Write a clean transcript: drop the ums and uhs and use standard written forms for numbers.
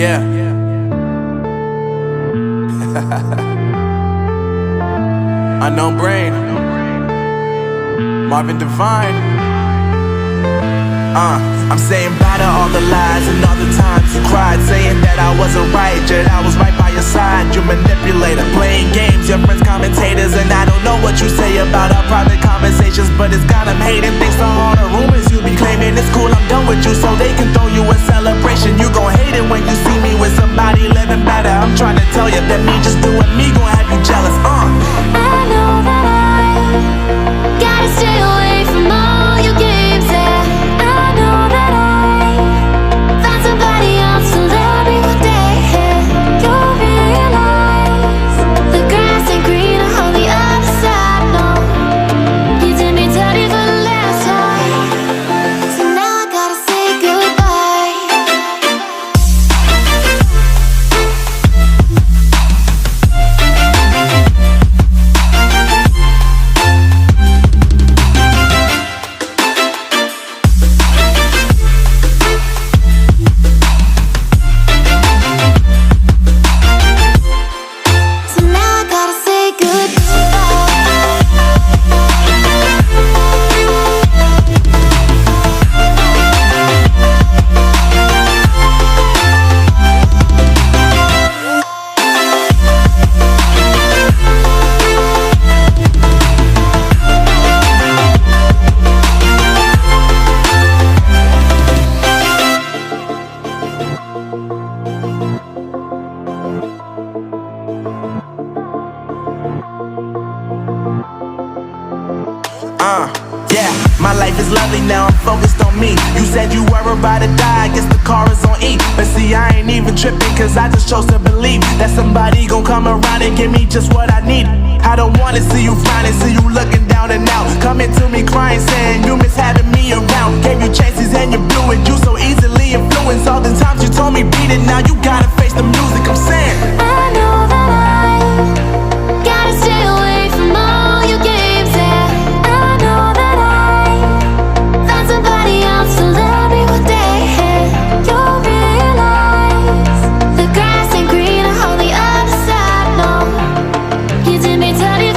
Yeah. Unknown Brain, Marvin Divine. I'm saying bye to all the lies and all the times you cried, saying that I wasn't right, yet I was right by your side. You manipulator, playing games, your friends commentators, and I don't know what you say about our private conversations, but it's got them hating. Thanks to all the rumors you be claiming. It's cool, I'm done with you, so they can throw you a celebration. You gon' hate it when you see me with somebody living better. I'm trying to tell you that me just doing me gon' have you jealous. I know that I gotta stay away from all your games, yeah. I know that I found somebody else to love me one day, yeah. You'll realize the grass ain't greener on the other side, no. You did me dirty for the last time, so now I gotta say goodbye. So now I gotta say Yeah, my life is lovely now, I'm focused on me. You said you were about to die, I guess the car is on E. But see, I ain't even tripping, cause I just chose to believe that somebody gon' come around and give me just what I need. I don't wanna see you frowning, see you looking down and out, coming to me crying, saying you miss having me around. Gave you chances and you blew it, you so easily influenced. All the times you told me beat it, now you gotta face the music. I'm saying I know that I gotta stay away from all your games, yeah. I know that I found somebody else to love me one day, yeah. You'll realize the grass ain't greener on the other side, no. You did me dirty